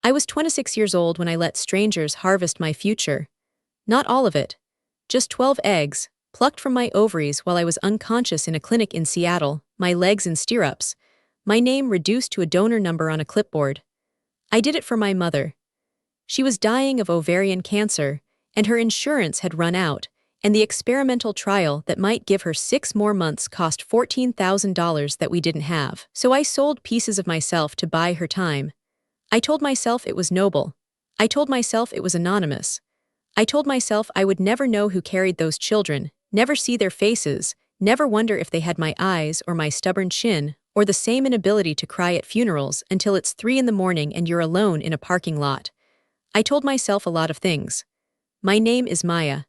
I was 26 years old when I let strangers harvest my future. Not all of it. Just 12 eggs, plucked from my ovaries while I was unconscious in a clinic in Seattle, my legs in stirrups, my name reduced to a donor number on a clipboard. I did it for my mother. She was dying of ovarian cancer, and her insurance had run out, and the experimental trial that might give her 6 more months cost $14,000 that we didn't have. So I sold pieces of myself to buy her time. I told myself it was noble. I told myself it was anonymous. I told myself I would never know who carried those children, never see their faces, never wonder if they had my eyes or my stubborn chin, or the same inability to cry at funerals until it's 3 in the morning and you're alone in a parking lot. I told myself a lot of things. My name is Maya.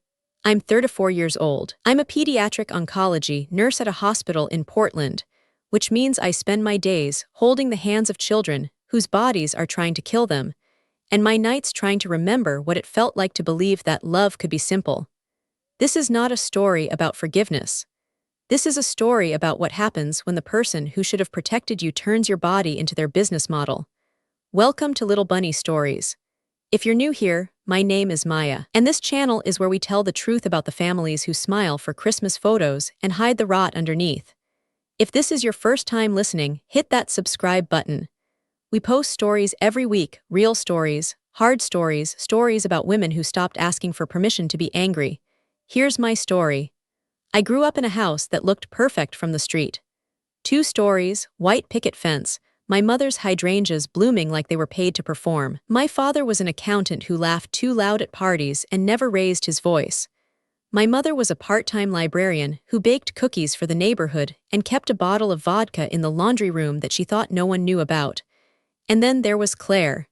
I'm 34 years old. I'm a pediatric oncology nurse at a hospital in Portland, which means I spend my days holding the hands of children whose bodies are trying to kill them, and my nights trying to remember what it felt like to believe that love could be simple. This is not a story about forgiveness. This is a story about what happens when the person who should have protected you turns your body into their business model. Welcome to Little Bunny Stories. If you're new here, my name is Maya, and this channel is where we tell the truth about the families who smile for Christmas photos and hide the rot underneath. If this is your first time listening, hit that subscribe button. We post stories every week, real stories, hard stories, stories about women who stopped asking for permission to be angry. Here's my story. I grew up in a house that looked perfect from the street. 2 stories, white picket fence, my mother's hydrangeas blooming like they were paid to perform. My father was an accountant who laughed too loud at parties and never raised his voice. My mother was a part-time librarian who baked cookies for the neighborhood and kept a bottle of vodka in the laundry room that she thought no one knew about. And then there was Claire.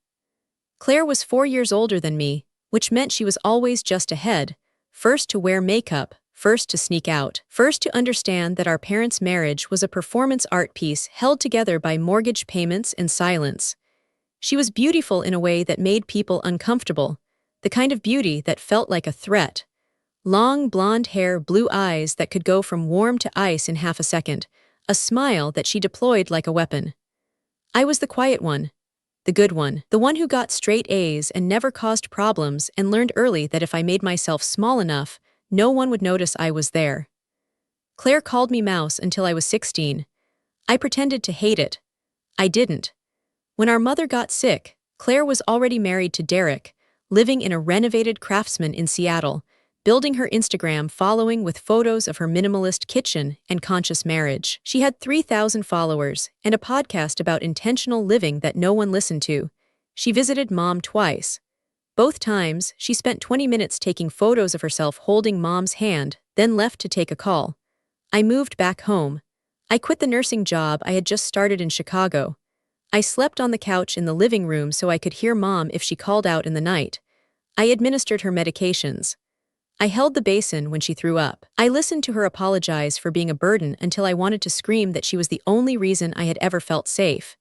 Claire was 4 years older than me, which meant she was always just ahead, first to wear makeup, first to sneak out, first to understand that our parents' marriage was a performance art piece held together by mortgage payments and silence. She was beautiful in a way that made people uncomfortable, the kind of beauty that felt like a threat. Long blonde hair, blue eyes that could go from warm to ice in half a second, a smile that she deployed like a weapon. I was the quiet one, the good one, the one who got straight A's and never caused problems and learned early that if I made myself small enough, no one would notice I was there. Claire called me Mouse until I was 16. I pretended to hate it. I didn't. When our mother got sick, Claire was already married to Derek, living in a renovated Craftsman in Seattle, building her Instagram following with photos of her minimalist kitchen and conscious marriage. She had 3,000 followers and a podcast about intentional living that no one listened to. She visited Mom twice. Both times, she spent 20 minutes taking photos of herself holding Mom's hand, then left to take a call. I moved back home. I quit the nursing job I had just started in Chicago. I slept on the couch in the living room so I could hear Mom if she called out in the night. I administered her medications. I held the basin when she threw up. I listened to her apologize for being a burden until I wanted to scream that she was the only reason I had ever felt safe.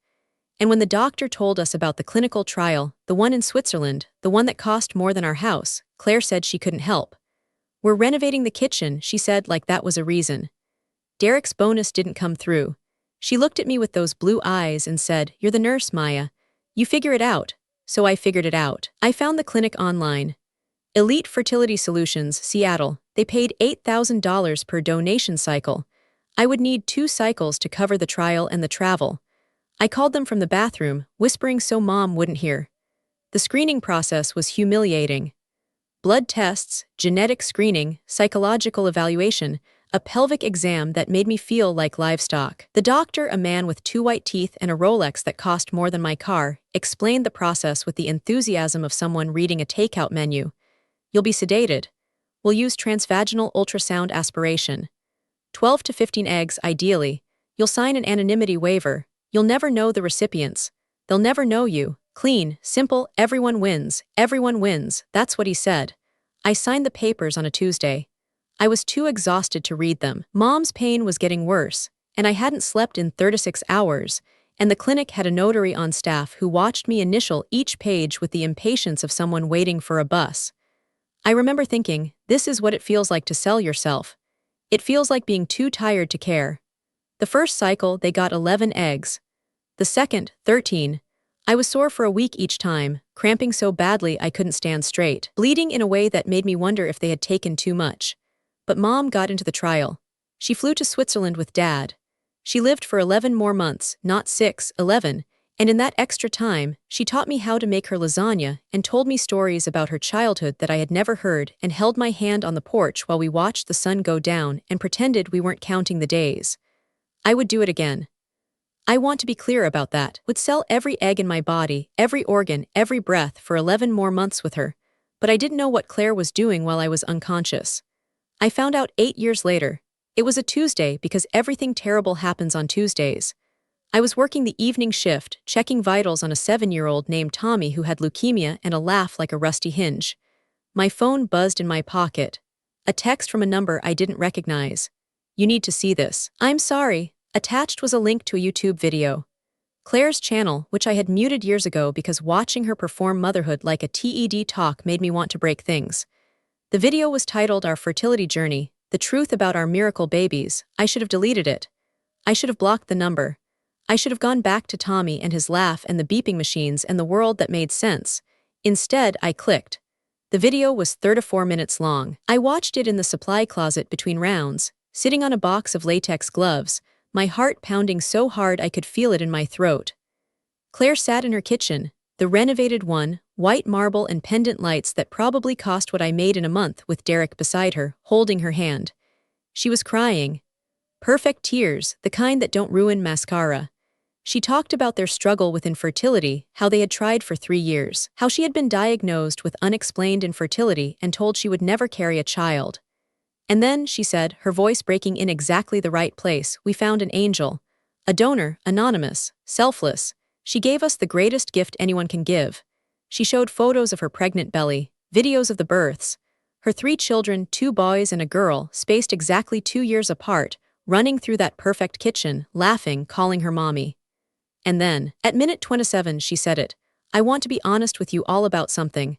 And when the doctor told us about the clinical trial, the one in Switzerland, the one that cost more than our house, Claire said she couldn't help. We're renovating the kitchen, she said, like that was a reason. Derek's bonus didn't come through. She looked at me with those blue eyes and said, "You're the nurse, Maya. You figure it out." So I figured it out. I found the clinic online. Elite Fertility Solutions, Seattle. They paid $8,000 per donation cycle. I would need 2 cycles to cover the trial and the travel. I called them from the bathroom, whispering so Mom wouldn't hear. The screening process was humiliating. Blood tests, genetic screening, psychological evaluation, a pelvic exam that made me feel like livestock. The doctor, a man with 2 white teeth and a Rolex that cost more than my car, explained the process with the enthusiasm of someone reading a takeout menu. You'll be sedated. We'll use transvaginal ultrasound aspiration. 12 to 15 eggs, ideally. You'll sign an anonymity waiver. You'll never know the recipients. They'll never know you. Clean, simple, everyone wins. Everyone wins. That's what he said. I signed the papers on a Tuesday. I was too exhausted to read them. Mom's pain was getting worse, and I hadn't slept in 36 hours, and the clinic had a notary on staff who watched me initial each page with the impatience of someone waiting for a bus. I remember thinking, this is what it feels like to sell yourself. It feels like being too tired to care. The first cycle, they got 11 eggs. The second, 13. I was sore for a week each time, cramping so badly I couldn't stand straight, bleeding in a way that made me wonder if they had taken too much. But Mom got into the trial. She flew to Switzerland with Dad. She lived for 11 more months, not 6, 11, and in that extra time, she taught me how to make her lasagna and told me stories about her childhood that I had never heard and held my hand on the porch while we watched the sun go down and pretended we weren't counting the days. I would do it again. I want to be clear about that. Would sell every egg in my body, every organ, every breath for 11 more months with her. But I didn't know what Claire was doing while I was unconscious. I found out 8 years later. It was a Tuesday because everything terrible happens on Tuesdays. I was working the evening shift, checking vitals on a 7-year-old named Tommy who had leukemia and a laugh like a rusty hinge. My phone buzzed in my pocket. A text from a number I didn't recognize. "You need to see this." "I'm sorry." Attached was a link to a YouTube video. Claire's channel, which I had muted years ago because watching her perform motherhood like a TED talk made me want to break things. The video was titled Our Fertility Journey, The Truth About Our Miracle Babies. I should have deleted it. I should have blocked the number. I should have gone back to Tommy and his laugh and the beeping machines and the world that made sense. Instead, I clicked. The video was 34 minutes long. I watched it in the supply closet between rounds, sitting on a box of latex gloves, my heart pounding so hard I could feel it in my throat. Claire sat in her kitchen, the renovated one, white marble and pendant lights that probably cost what I made in a month, with Derek beside her, holding her hand. She was crying. Perfect tears, the kind that don't ruin mascara. She talked about their struggle with infertility, how they had tried for 3 years, how she had been diagnosed with unexplained infertility and told she would never carry a child. And then, she said, her voice breaking in exactly the right place, we found an angel. A donor, anonymous, selfless. She gave us the greatest gift anyone can give. She showed photos of her pregnant belly, videos of the births. Her 3 children, 2 boys and a girl, spaced exactly 2 years apart, running through that perfect kitchen, laughing, calling her mommy. And then, at minute 27, she said it. "I want to be honest with you all about something."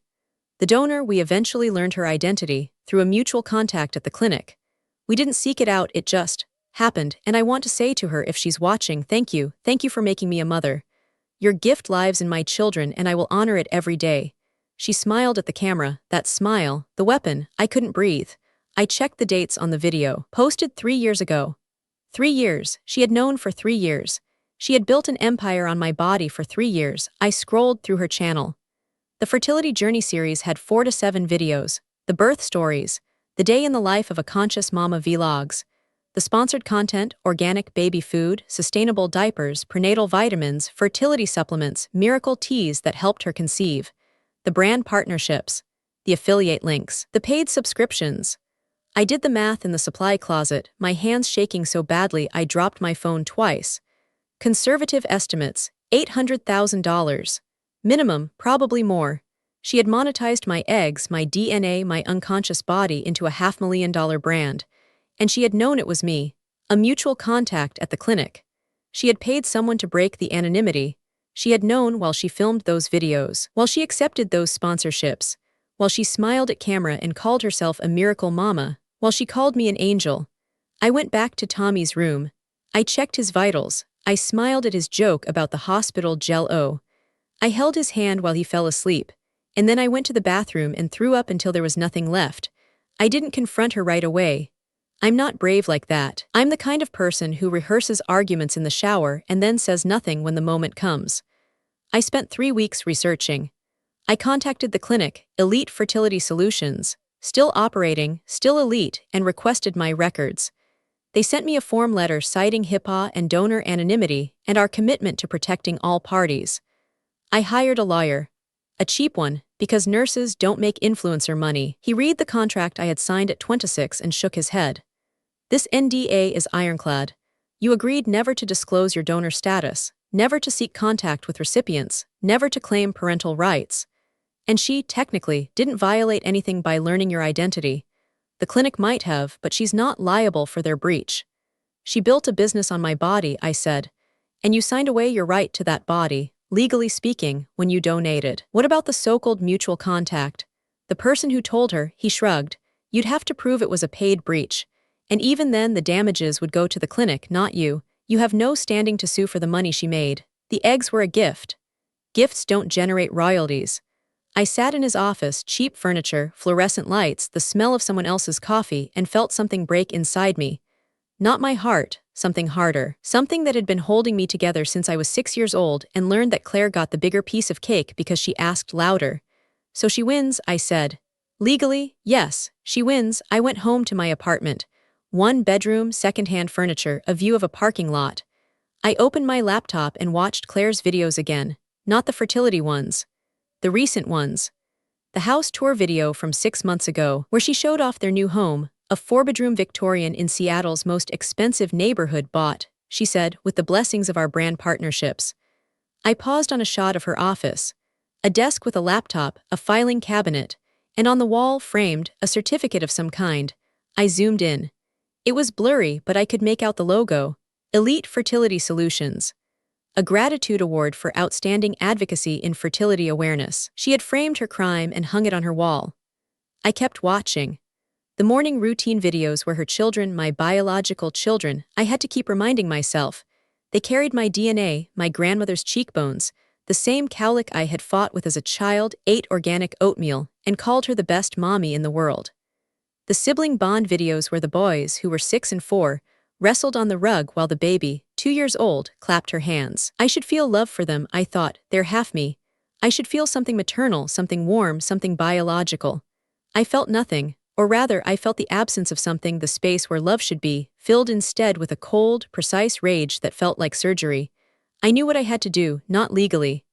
The donor, we eventually learned her identity, through a mutual contact at the clinic. We didn't seek it out, it just happened, and I want to say to her if she's watching, thank you for making me a mother. Your gift lives in my children and I will honor it every day. She smiled at the camera, that smile, the weapon, I couldn't breathe. I checked the dates on the video, posted 3 years ago. 3 years, she had known for 3 years. She had built an empire on my body for 3 years. I scrolled through her channel. The Fertility Journey series had 4 to 7 videos, the birth stories, the day in the life of a conscious mama vlogs, the sponsored content, organic baby food, sustainable diapers, prenatal vitamins, fertility supplements, miracle teas that helped her conceive, the brand partnerships, the affiliate links, the paid subscriptions. I did the math in the supply closet, my hands shaking so badly I dropped my phone twice. Conservative estimates, $800,000. Minimum, probably more. She had monetized my eggs, my DNA, my unconscious body into a $500,000 brand. And she had known it was me, a mutual contact at the clinic. She had paid someone to break the anonymity. She had known while she filmed those videos, while she accepted those sponsorships, while she smiled at camera and called herself a miracle mama, while she called me an angel. I went back to Tommy's room. I checked his vitals. I smiled at his joke about the hospital Jell-O. I held his hand while he fell asleep, and then I went to the bathroom and threw up until there was nothing left. I didn't confront her right away. I'm not brave like that. I'm the kind of person who rehearses arguments in the shower and then says nothing when the moment comes. I spent 3 weeks researching. I contacted the clinic, Elite Fertility Solutions, still operating, still elite, and requested my records. They sent me a form letter citing HIPAA and donor anonymity and our commitment to protecting all parties. I hired a lawyer. A cheap one, because nurses don't make influencer money. He read the contract I had signed at 26 and shook his head. This NDA is ironclad. You agreed never to disclose your donor status, never to seek contact with recipients, never to claim parental rights. And she, technically, didn't violate anything by learning your identity. The clinic might have, but she's not liable for their breach. She built a business on my body, I said. And you signed away your right to that body, legally speaking, when you donated. What about the so-called mutual contact? The person who told her, he shrugged. You'd have to prove it was a paid breach. And even then the damages would go to the clinic, not you. You have no standing to sue for the money she made. The eggs were a gift. Gifts don't generate royalties. I sat in his office, cheap furniture, fluorescent lights, the smell of someone else's coffee, and felt something break inside me. Not my heart, something harder. Something that had been holding me together since I was 6 years old, and learned that Claire got the bigger piece of cake because she asked louder. So she wins, I said. Legally, yes, she wins. I went home to my apartment. 1 bedroom, second-hand furniture, a view of a parking lot. I opened my laptop and watched Claire's videos again. Not the fertility ones. The recent ones. The house tour video from 6 months ago, where she showed off their new home, a 4-bedroom Victorian in Seattle's most expensive neighborhood bought, she said, with the blessings of our brand partnerships. I paused on a shot of her office. A desk with a laptop, a filing cabinet, and on the wall, framed, a certificate of some kind. I zoomed in. It was blurry, but I could make out the logo. Elite Fertility Solutions. A gratitude award for outstanding advocacy in fertility awareness. She had framed her crime and hung it on her wall. I kept watching. The morning routine videos were her children, my biological children. I had to keep reminding myself. They carried my DNA, my grandmother's cheekbones, the same cowlick I had fought with as a child, ate organic oatmeal, and called her the best mommy in the world. The sibling bond videos where the boys, who were 6 and 4, wrestled on the rug while the baby, 2 years old, clapped her hands. I should feel love for them, I thought. They're half me. I should feel something maternal, something warm, something biological. I felt nothing, or rather, I felt the absence of something, the space where love should be, filled instead with a cold, precise rage that felt like surgery. I knew what I had to do, not legally.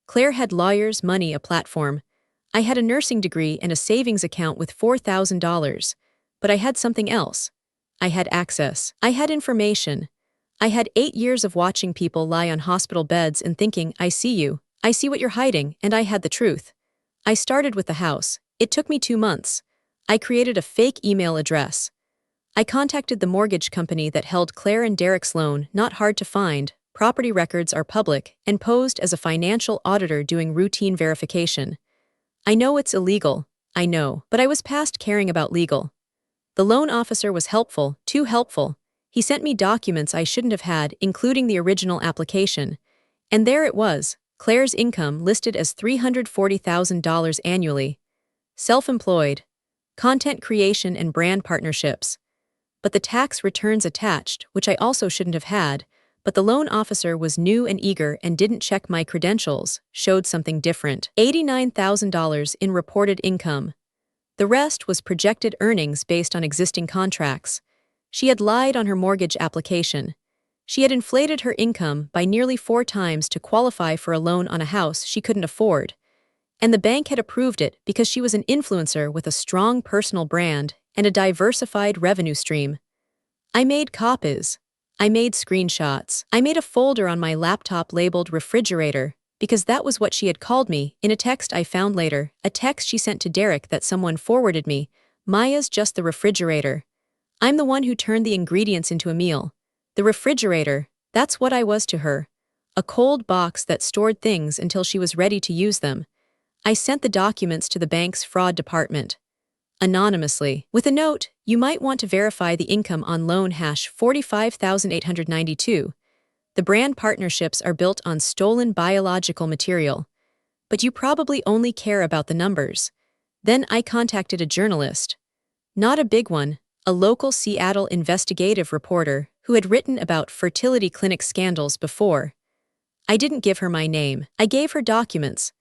Claire had lawyers, money, a platform. I had a nursing degree and a savings account with $4,000. But I had something else. I had access. I had information. I had 8 years of watching people lie on hospital beds and thinking, I see you, I see what you're hiding, and I had the truth. I started with the house. It took me 2 months. I created a fake email address. I contacted the mortgage company that held Claire and Derek's loan, not hard to find, property records are public, and posed as a financial auditor doing routine verification. I know it's illegal, I know, but I was past caring about legal. The loan officer was helpful, too helpful. He sent me documents I shouldn't have had, including the original application. And there it was, Claire's income listed as $340,000 annually. Self-employed. Content creation and brand partnerships. But the tax returns attached, which I also shouldn't have had, but the loan officer was new and eager and didn't check my credentials, showed something different. $89,000 in reported income. The rest was projected earnings based on existing contracts. She had lied on her mortgage application. She had inflated her income by nearly 4 times to qualify for a loan on a house she couldn't afford. And the bank had approved it because she was an influencer with a strong personal brand and a diversified revenue stream. I made copies. I made screenshots. I made a folder on my laptop labeled refrigerator, because that was what she had called me, in a text I found later, a text she sent to Derek that someone forwarded me. Maya's just the refrigerator. I'm the one who turned the ingredients into a meal. The refrigerator, that's what I was to her. A cold box that stored things until she was ready to use them. I sent the documents to the bank's fraud department. Anonymously. With a note, you might want to verify the income on loan hash 45,892. The brand partnerships are built on stolen biological material. But you probably only care about the numbers. Then I contacted a journalist. Not a big one, a local Seattle investigative reporter who had written about fertility clinic scandals before. I didn't give her my name. I gave her documents.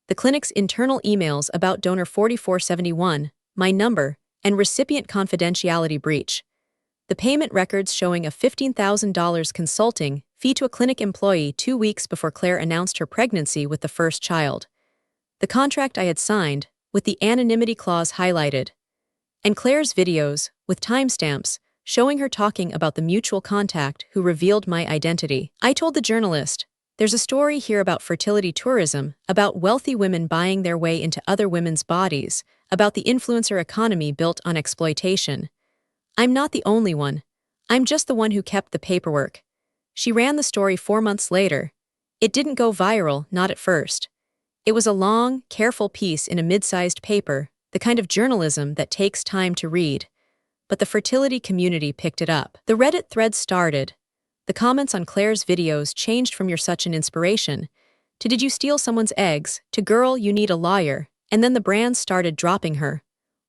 The clinic's internal emails about donor 4471, my number, and recipient confidentiality breach. The payment records showing a $15,000 consulting fee to a clinic employee 2 weeks before Claire announced her pregnancy with the first child. The contract I had signed, with the anonymity clause highlighted. And Claire's videos, with timestamps, showing her talking about the mutual contact who revealed my identity. I told the journalist, there's a story here about fertility tourism, about wealthy women buying their way into other women's bodies, about the influencer economy built on exploitation. I'm not the only one. I'm just the one who kept the paperwork. She ran the story 4 months later. It didn't go viral, not at first. It was a long, careful piece in a mid-sized paper, the kind of journalism that takes time to read. But the fertility community picked it up. The Reddit thread started. The comments on Claire's videos changed from "You're such an inspiration" to did you steal someone's eggs, to girl, you need a lawyer, and then the brands started dropping her.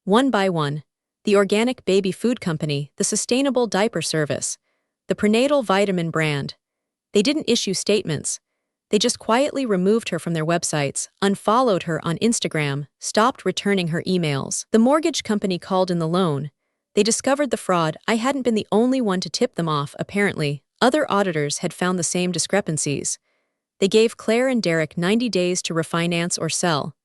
One by one. The organic baby food company, the sustainable diaper service, the prenatal vitamin brand. They didn't issue statements. They just quietly removed her from their websites, unfollowed her on Instagram, stopped returning her emails. The mortgage company called in the loan. They discovered the fraud. I hadn't been the only one to tip them off, apparently. Other auditors had found the same discrepancies. They gave Claire and Derek 90 days to refinance or sell.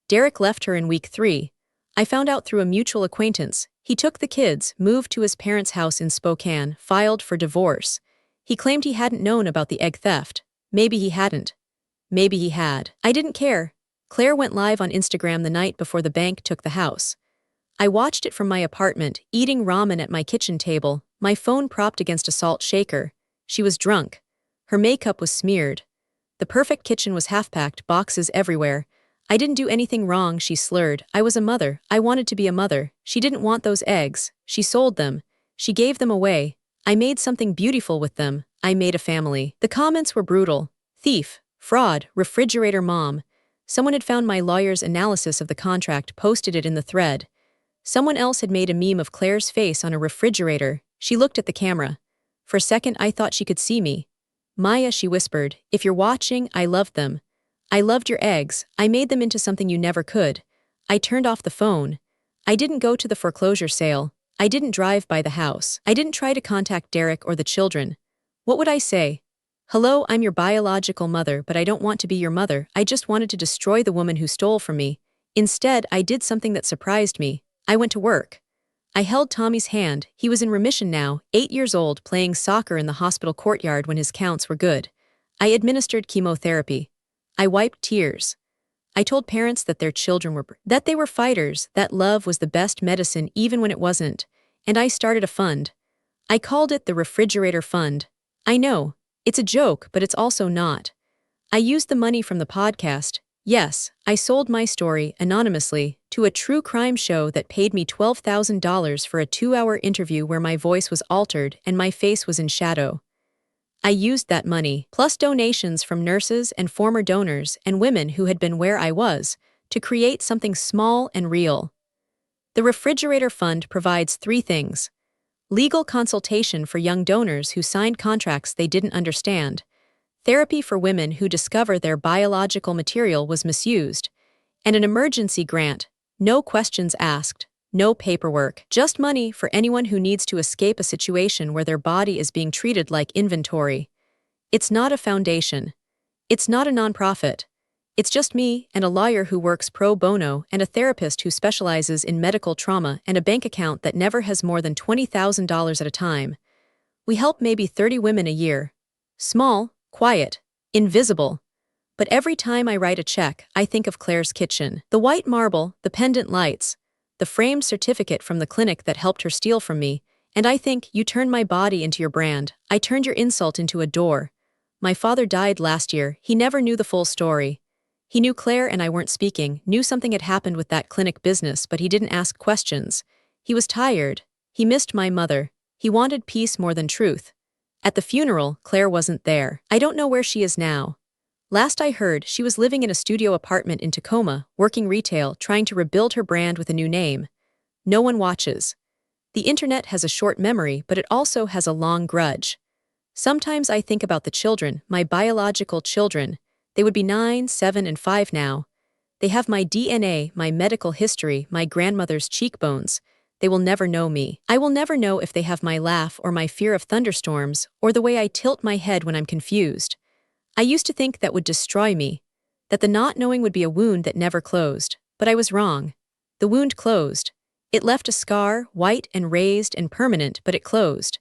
Derek left her in week 3. I found out through a mutual acquaintance. He took the kids, moved to his parents' house in Spokane, filed for divorce. He claimed he hadn't known about the egg theft. Maybe he hadn't. Maybe he had. I didn't care. Claire went live on Instagram the night before the bank took the house. I watched it from my apartment, eating ramen at my kitchen table, my phone propped against a salt shaker. She was drunk. Her makeup was smeared. The perfect kitchen was half-packed, boxes everywhere. I didn't do anything wrong, she slurred. I was a mother. I wanted to be a mother. She didn't want those eggs. She sold them. She gave them away. I made something beautiful with them. I made a family. The comments were brutal. Thief, fraud, refrigerator mom. Someone had found my lawyer's analysis of the contract, posted it in the thread. Someone else had made a meme of Claire's face on a refrigerator. She looked at the camera. For a second, I thought she could see me. Maya, she whispered, if you're watching, I loved them. I loved your eggs. I made them into something you never could. I turned off the phone. I didn't go to the foreclosure sale. I didn't drive by the house. I didn't try to contact Derek or the children. What would I say? Hello, I'm your biological mother, but I don't want to be your mother. I just wanted to destroy the woman who stole from me. Instead, I did something that surprised me. I went to work. I held Tommy's hand. He was in remission now, 8 years old, playing soccer in the hospital courtyard when his counts were good. I administered chemotherapy. I wiped tears. I told parents that their children that they were fighters, that love was the best medicine even when it wasn't. And I started a fund. I called it the Refrigerator Fund. I know, it's a joke, but it's also not. I used the money from the podcast. Yes, I sold my story, anonymously, to a true crime show that paid me $12,000 for a 2-hour interview where my voice was altered and my face was in shadow. I used that money, plus donations from nurses and former donors and women who had been where I was, to create something small and real. The Refrigerator Fund provides 3 things. Legal consultation for young donors who signed contracts they didn't understand. Therapy for women who discover their biological material was misused. And an emergency grant. No questions asked. No paperwork, just money for anyone who needs to escape a situation where their body is being treated like inventory. It's not a foundation. It's not a nonprofit. It's just me and a lawyer who works pro bono and a therapist who specializes in medical trauma and a bank account that never has more than $20,000 at a time. We help maybe 30 women a year. Small, quiet, invisible. But every time I write a check, I think of Claire's kitchen. The white marble, the pendant lights, the framed certificate from the clinic that helped her steal from me, and I think, you turned my body into your brand. I turned your insult into a door. My father died last year. He never knew the full story. He knew Claire and I weren't speaking, knew something had happened with that clinic business, but he didn't ask questions. He was tired. He missed my mother. He wanted peace more than truth. At the funeral, Claire wasn't there. I don't know where she is now. Last I heard, she was living in a studio apartment in Tacoma, working retail, trying to rebuild her brand with a new name. No one watches. The internet has a short memory, but it also has a long grudge. Sometimes I think about the children, my biological children. They would be 9, 7, and 5 now. They have my DNA, my medical history, my grandmother's cheekbones. They will never know me. I will never know if they have my laugh or my fear of thunderstorms or the way I tilt my head when I'm confused. I used to think that would destroy me, that the not knowing would be a wound that never closed, but I was wrong. The wound closed. It left a scar, white and raised and permanent, but it closed.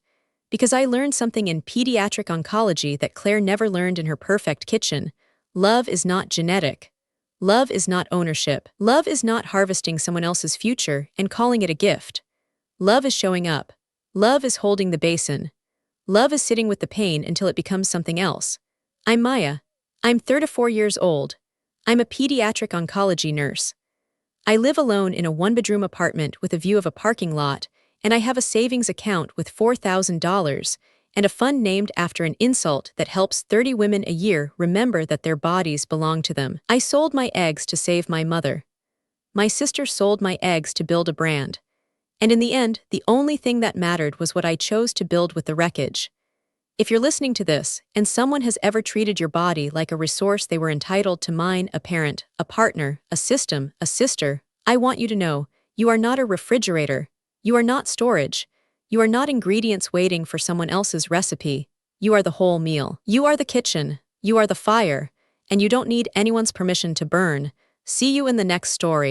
Because I learned something in pediatric oncology that Claire never learned in her perfect kitchen. Love is not genetic. Love is not ownership. Love is not harvesting someone else's future and calling it a gift. Love is showing up. Love is holding the basin. Love is sitting with the pain until it becomes something else. I'm Maya. I'm 34 years old. I'm a pediatric oncology nurse. I live alone in a 1-bedroom apartment with a view of a parking lot, and I have a savings account with $4,000, and a fund named after an insult that helps 30 women a year remember that their bodies belong to them. I sold my eggs to save my mother. My sister sold my eggs to build a brand. And in the end, the only thing that mattered was what I chose to build with the wreckage. If you're listening to this, and someone has ever treated your body like a resource they were entitled to mine, a parent, a partner, a system, a sister, I want you to know, you are not a refrigerator. You are not storage. You are not ingredients waiting for someone else's recipe. You are the whole meal. You are the kitchen. You are the fire. And you don't need anyone's permission to burn. See you in the next story.